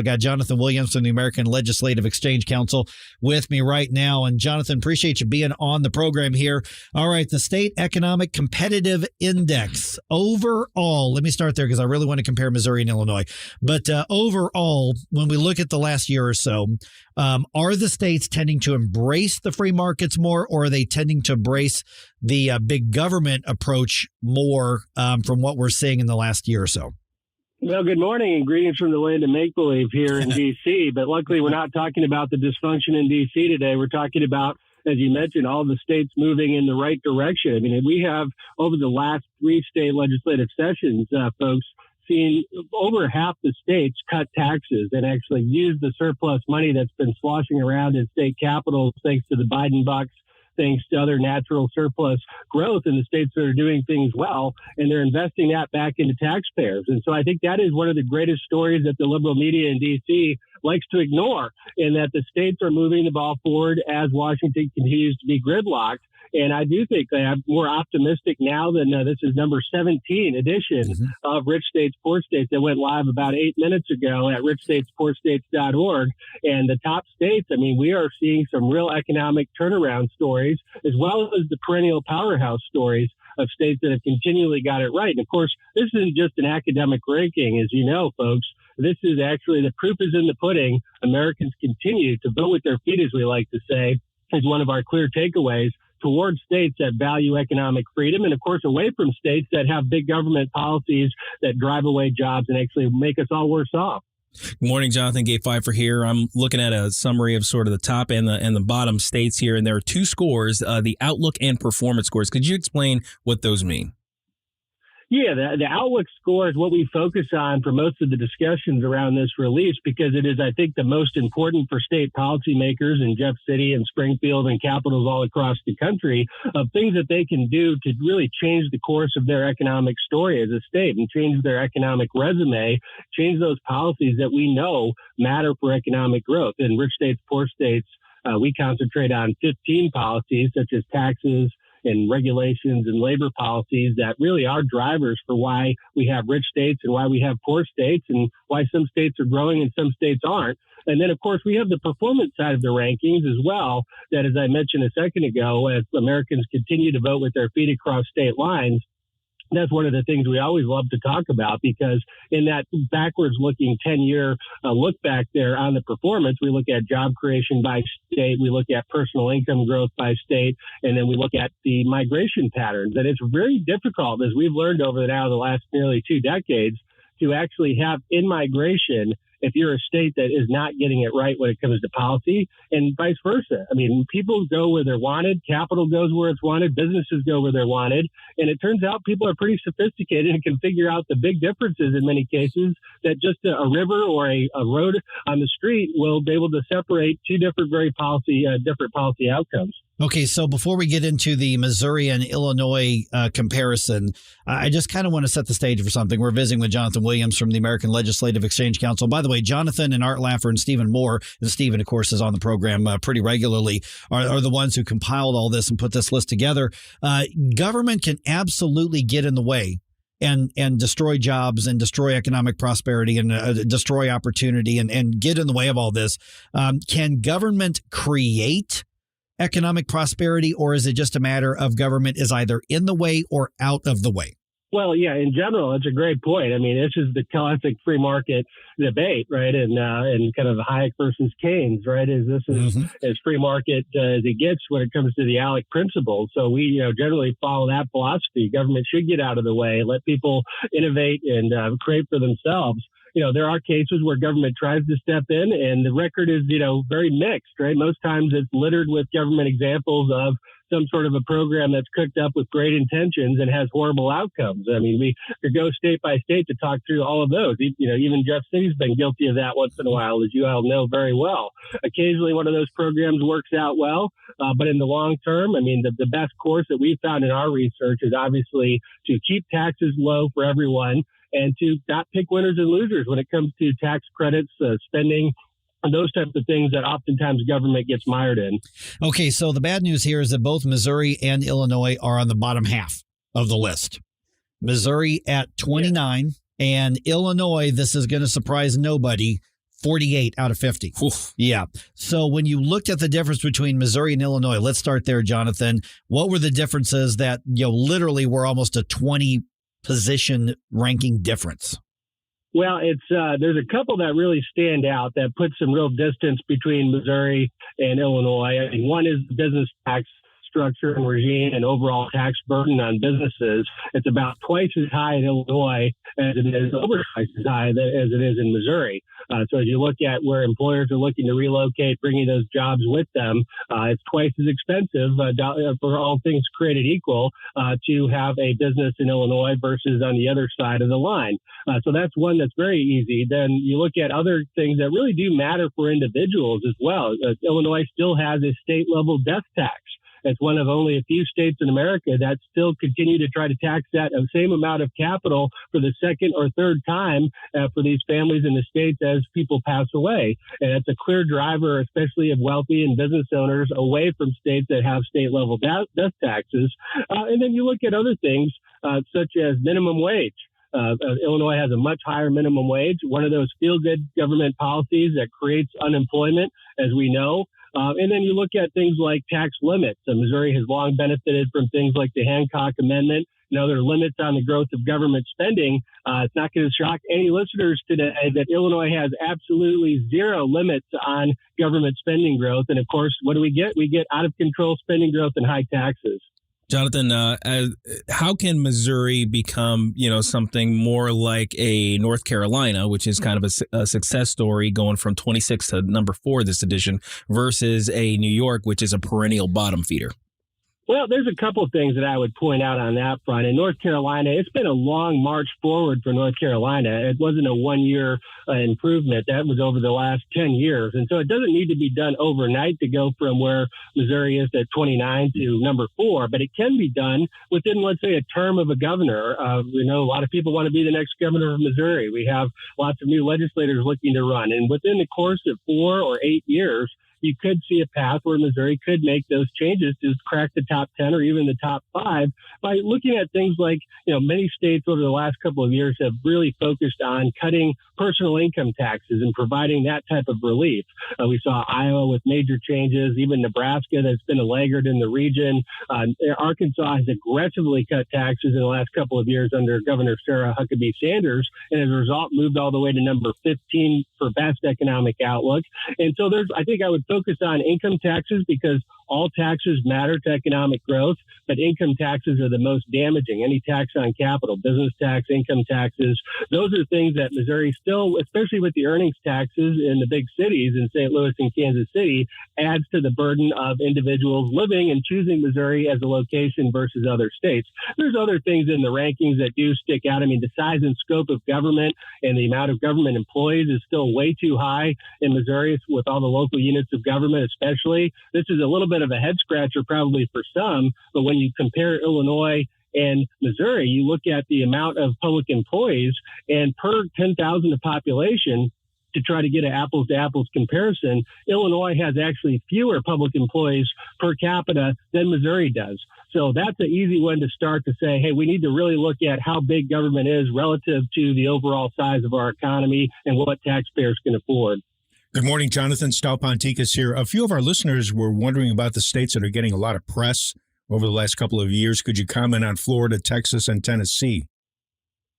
I got Jonathan Williams from the American Legislative Exchange Council with me right now. And Jonathan, appreciate you being on the program here. All right, the State Economic Competitive Index. Overall, let me start there because I really want to compare Missouri and Illinois. But overall, when we look at the last year or so, are the states tending to embrace the free markets more, or are they tending to embrace the big government approach more from what we're seeing in the last year or so? Well, good morning and greetings from the land of make-believe here in D.C. But luckily, we're not talking about the dysfunction in D.C. today. We're talking about, as you mentioned, all the states moving in the right direction. I mean, we have, over the last 3 state legislative sessions, folks, seen over half the states cut taxes and actually use the surplus money that's been sloshing around in state capitals thanks to the Biden bucks, thanks to other natural surplus growth in the states that are doing things well, and they're investing that back into taxpayers. And so I think that is one of the greatest stories that the liberal media in D.C. likes to ignore, in that the states are moving the ball forward as Washington continues to be gridlocked. And I do think they I'm more optimistic now than this is number 17 edition of Rich States, Poor States that went live about 8 minutes ago at richstatespoorstates.org. And the top states, I mean, we are seeing some real economic turnaround stories, as well as the perennial powerhouse stories of states that have continually got it right. And of course, this isn't just an academic ranking, as you know, folks. This is actually, the proof is in the pudding. Americans continue to vote with their feet, as we like to say, is one of our clear takeaways, towards states that value economic freedom, and of course away from states that have big government policies that drive away jobs and actually make us all worse off. Good morning, Jonathan. Gabe Pfeiffer here. I'm looking at a summary of sort of the top and the bottom states here, and there are 2 scores, the outlook and performance scores. Could you explain what those mean? Yeah, the outlook score is what we focus on for most of the discussions around this release, because it is, I think, the most important for state policymakers in Jeff City and Springfield and capitals all across the country, of things that they can do to really change the course of their economic story as a state and change their economic resume, change those policies that we know matter for economic growth. In Rich States, Poor States, we concentrate on 15 policies such as taxes and regulations and labor policies that really are drivers for why we have rich states and why we have poor states and why some states are growing and some states aren't. And then, of course, we have the performance side of the rankings as well, that, as I mentioned a second ago, as Americans continue to vote with their feet across state lines, that's one of the things we always love to talk about, because in that backwards looking 10-year look back there on the performance, we look at job creation by state, we look at personal income growth by state, and then we look at the migration patterns. And it's very difficult, as we've learned over the last nearly 2 decades, to actually have in-migration if you're a state that is not getting it right when it comes to policy, and vice versa. I mean, people go where they're wanted, capital goes where it's wanted, businesses go where they're wanted, and it turns out people are pretty sophisticated and can figure out the big differences in many cases, that just a river or a road on the street will be able to separate 2 different different policy outcomes. Okay, so before we get into the Missouri and Illinois comparison, I just kind of want to set the stage for something. We're visiting with Jonathan Williams from the American Legislative Exchange Council. By the way, Jonathan and Art Laffer and Stephen Moore, and Stephen, of course, is on the program pretty regularly, are the ones who compiled all this and put this list together. Government can absolutely get in the way and destroy jobs and destroy economic prosperity and destroy opportunity and get in the way of all this. Can government create economic prosperity, or is it just a matter of government is either in the way or out of the way? Well, yeah, in general, it's a great point. I mean, this is the classic free market debate, right? And kind of Hayek versus Keynes, right? Is as free market as it gets when it comes to the ALEC principles. So we, generally follow that philosophy. Government should get out of the way, let people innovate and create for themselves. There are cases where government tries to step in, and the record is, very mixed, right? Most times it's littered with government examples of some sort of a program that's cooked up with great intentions and has horrible outcomes. I mean, we could go state by state to talk through all of those. Even Jeff City's been guilty of that once in a while, as you all know very well. Occasionally, one of those programs works out well, but in the long term, I mean, the best course that we found in our research is obviously to keep taxes low for everyone and to not pick winners and losers when it comes to tax credits, spending, and those types of things that oftentimes government gets mired in. Okay, so the bad news here is that both Missouri and Illinois are on the bottom half of the list. Missouri at 29 and Illinois, this is going to surprise nobody, 48 out of 50. Oof. Yeah. So when you looked at the difference between Missouri and Illinois, let's start there, Jonathan. What were the differences that, literally were almost a 20 position ranking difference? Well, it's there's a couple that really stand out that put some real distance between Missouri and Illinois. I mean, one is the business tax structure and regime and overall tax burden on businesses. It's about twice as high in Illinois as it is, over twice as high as it is in Missouri. So as you look at where employers are looking to relocate, bringing those jobs with them, it's twice as expensive for all things created equal to have a business in Illinois versus on the other side of the line. So that's one that's very easy. Then you look at other things that really do matter for individuals as well. Illinois still has a state level death tax. It's one of only a few states in America that still continue to try to tax that same amount of capital for the second or third time for these families in the states as people pass away. And it's a clear driver, especially of wealthy and business owners, away from states that have state level death taxes. And then you look at other things such as minimum wage. Illinois has a much higher minimum wage, one of those feel-good government policies that creates unemployment, as we know. And then you look at things like tax limits. Missouri has long benefited from things like the Hancock Amendment and other limits on the growth of government spending. It's not going to shock any listeners today that Illinois has absolutely zero limits on government spending growth. And of course, what do we get? We get out of control spending growth and high taxes. Jonathan, how can Missouri become, something more like a North Carolina, which is kind of a success story going from 26 to number 4 this edition, versus a New York, which is a perennial bottom feeder? Well, there's a couple of things that I would point out on that front. In North Carolina, it's been a long march forward for North Carolina. It wasn't a one-year improvement. That was over the last 10 years. And so it doesn't need to be done overnight to go from where Missouri is at 29 to number 4, but it can be done within, let's say, a term of a governor. A lot of people want to be the next governor of Missouri. We have lots of new legislators looking to run. And within the course of 4 or 8 years, you could see a path where Missouri could make those changes to crack the top 10 or even the top 5 by looking at things like, many states over the last couple of years have really focused on cutting personal income taxes and providing that type of relief. We saw Iowa with major changes, even Nebraska that's been a laggard in the region. Arkansas has aggressively cut taxes in the last couple of years under Governor Sarah Huckabee Sanders, and as a result moved all the way to number 15 for best economic outlook. And so I think I would focus on income taxes because all taxes matter to economic growth, but income taxes are the most damaging. Any tax on capital, business tax, income taxes, those are things that Missouri still, especially with the earnings taxes in the big cities in St. Louis and Kansas City, adds to the burden of individuals living and choosing Missouri as a location versus other states. There's other things in the rankings that do stick out. I mean, the size and scope of government and the amount of government employees is still way too high in Missouri with all the local units of government, especially. This is a little bit of a head scratcher probably for some, but when you compare Illinois and Missouri, you look at the amount of public employees, and per 10,000 of population, to try to get an apples to apples comparison, Illinois has actually fewer public employees per capita than Missouri does. So that's an easy one to start to say, hey, we need to really look at how big government is relative to the overall size of our economy and what taxpayers can afford. Good morning, Jonathan. Stal Ponticus here. A few of our listeners were wondering about the states that are getting a lot of press over the last couple of years. Could you comment on Florida, Texas, and Tennessee?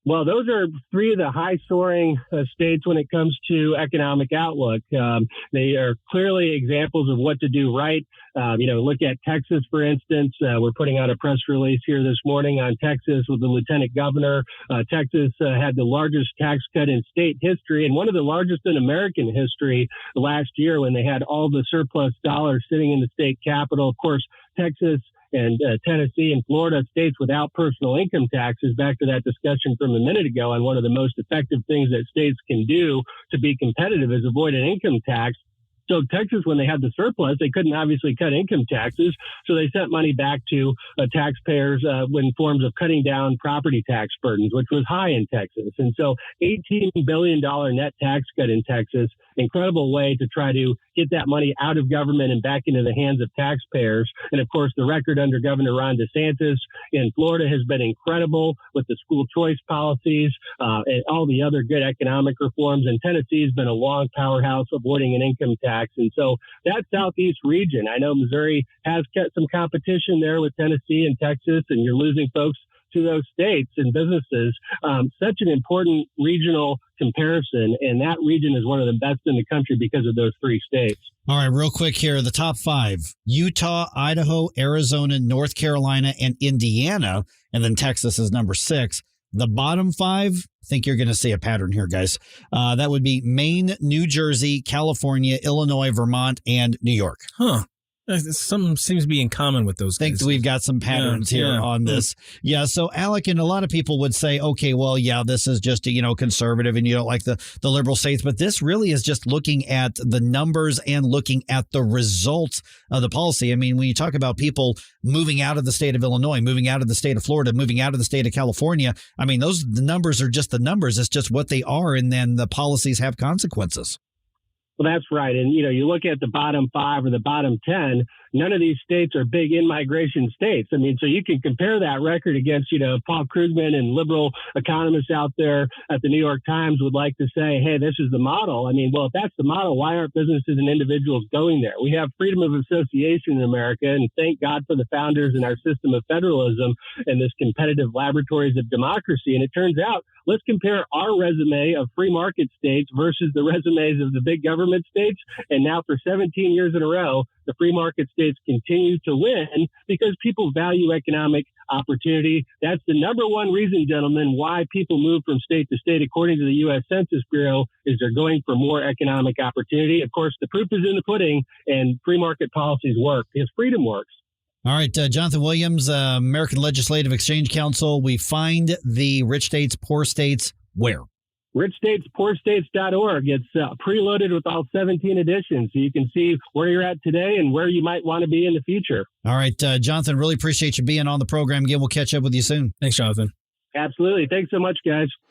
Well, those are 3 of the high-soaring states when it comes to economic outlook. They are clearly examples of what to do right. Look at Texas, for instance. We're putting out a press release here this morning on Texas with the lieutenant governor. Texas had the largest tax cut in state history and one of the largest in American history last year when they had all the surplus dollars sitting in the state capital. Of course, Texas and Tennessee and Florida, states without personal income taxes, back to that discussion from a minute ago on one of the most effective things that states can do to be competitive is avoid an income tax. So Texas, when they had the surplus, they couldn't obviously cut income taxes. So they sent money back to taxpayers in forms of cutting down property tax burdens, which was high in Texas. And so $18 billion net tax cut in Texas incredible way to try to get that money out of government and back into the hands of taxpayers. And of course, the record under Governor Ron DeSantis in Florida has been incredible with the school choice policies and all the other good economic reforms. And Tennessee has been a long powerhouse avoiding an income tax. And so that Southeast region, I know Missouri has kept some competition there with Tennessee and Texas, and you're losing folks to those states and businesses. Such an important regional comparison, and that region is one of the best in the country because of those three states. All right, real quick here, the top five: Utah, Idaho, Arizona, North Carolina, and Indiana, and then Texas is number 6. The bottom 5, I think you're going to see a pattern here, guys. That would be Maine, New Jersey, California, Illinois, Vermont, and New York. Huh. Something seems to be in common with those I think guys. we've got some patterns here on this. Yeah. So ALEC, and a lot of people would say, okay, well, yeah, this is just, conservative and you don't like the liberal states. But this really is just looking at the numbers and looking at the results of the policy. I mean, when you talk about people moving out of the state of Illinois, moving out of the state of Florida, moving out of the state of California, I mean, the numbers are just the numbers. It's just what they are. And then the policies have consequences. Well, that's right. And, you look at the bottom 5 or the bottom 10, none of these states are big in-migration states. I mean, so you can compare that record against, Paul Krugman and liberal economists out there at the New York Times would like to say, hey, this is the model. I mean, well, if that's the model, why aren't businesses and individuals going there? We have freedom of association in America, and thank God for the founders and our system of federalism and this competitive laboratories of democracy. And it turns out, let's compare our resume of free market states versus the resumes of the big government states. And now for 17 years in a row, the free market states continue to win because people value economic opportunity. That's the number one reason, gentlemen, why people move from state to state, according to the U.S. Census Bureau, is they're going for more economic opportunity. Of course, the proof is in the pudding, and free market policies work because freedom works. All right, Jonathan Williams, American Legislative Exchange Council. We find the rich states, poor states, where? richstatespoorstates.org. It's preloaded with all 17 editions, so you can see where you're at today and where you might want to be in the future. All right, Jonathan, really appreciate you being on the program again. We'll catch up with you soon. Thanks, Jonathan. Absolutely. Thanks so much, guys.